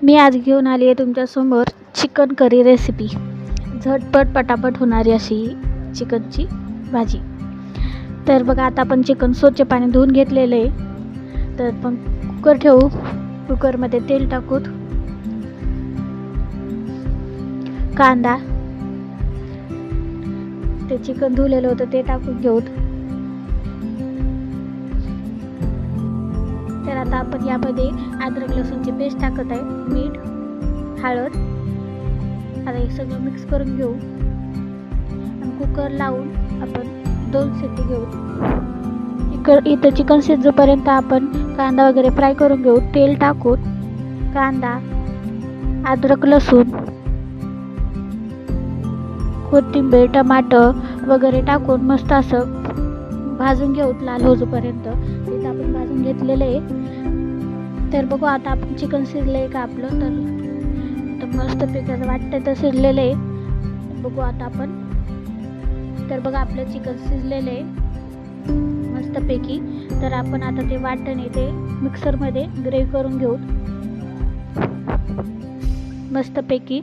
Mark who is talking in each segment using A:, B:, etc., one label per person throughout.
A: मी आज घेऊन आली आहे तुमच्यासमोर चिकन करी रेसिपी. झटपट पटापट होणारी अशी चिकनची भाजी. तर बघा, आता आपण चिकन स्वच्छ पाणी धुवून घेतलेलं आहे. तर पण कुकर ठेवू. कुकरमध्ये तेल टाकू, कांदा, ते चिकन धुवलेलं होतं ते टाकून घेऊ. तर आता आपण यामध्ये अद्रक लसूणची पेस्ट टाकत आहे, मीठ, हळद. आता हे सगळं मिक्स करून घेऊ आणि कुकर लावून आपण 2 शिट्टी घेऊ. इथं चिकन शिजेपर्यंत आपण कांदा वगैरे फ्राय करून घेऊ. तेल टाकून कांदा, अद्रक लसूण, कोथिंबीर, टमाटर वगैरे टाकून मस्त असं भाजून घेऊ लाल होईपर्यंत. इथं आपण भाजून घेतलेलं आहे. तर बघू आता आपण चिकन शिजलं आहे का आपलं. तर मस्त पैकी वाटतं तर शिजलेलं आहे. बघू आता आपण. तर बघा, आपलं चिकन शिजलेलं आहे मस्तपैकी. तर आपण आता ते वाटण आहे ते मिक्सरमध्ये ग्रेव्ही करून घेऊ मस्तपैकी.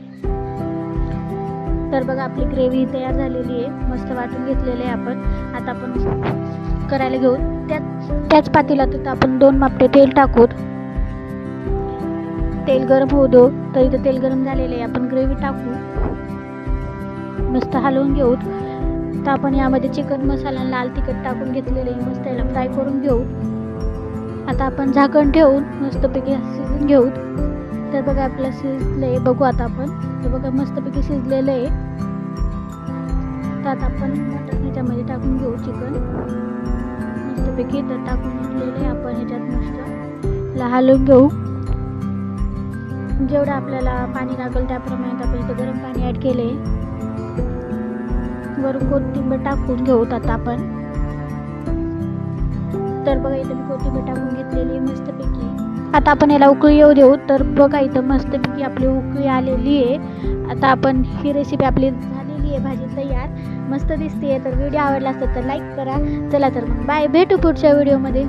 A: तर बघा, आपली ग्रेव्ही तयार झालेली आहे. मस्त वाटून घेतलेलं आहे आपण. आता आपण करायला घेऊ. त्याच पातेल्यात आपण 2 मापटे तेल टाकू. तेल गरम होऊ दो. तर इथं तेल गरम झालेलं आहे. आपण ग्रेव्ही टाकू, मस्त हलवून घेऊ. तर आपण यामध्ये चिकन मसाला, लाल तिखट टाकून घेतलेले आहे. मस्त याला फ्राय करून घेऊ. आता आपण झाकण ठेवून मस्तपैकी शिजून घेऊ. तर बघा, आपलं शिजलं आहे. बघू आता आपण. तर बघा, मस्तपैकी शिजलेलं आहे. तर आता आपण मटण ह्याच्यामध्ये टाकून घेऊ. चिकन मस्तपैकी तर टाकून घेतलेलं आहे आपण. ह्याच्यात मस्त हलवून घेऊ. जेवढं आपल्याला पाणी लागेल त्याप्रमाणे आपण इथं गरम पाणी ॲड केले. वरून कोथिंबीर टाकून घेऊ आता आपण. तर बघा, इथं मी कोथिंबीर टाकून घेतलेली आहे मस्तपैकी. आता आपण याला उकळी येऊ देऊ. तर बघा, इथं मस्तपैकी आपली उकळी आलेली आहे. आता आपण ही रेसिपी आपली झालेली आहे, भाजी तयार मस्त दिसते. तर व्हिडिओ आवडला असेल तर लाईक करा. चला तर मग बाय, भेटू पुढच्या व्हिडिओमध्ये.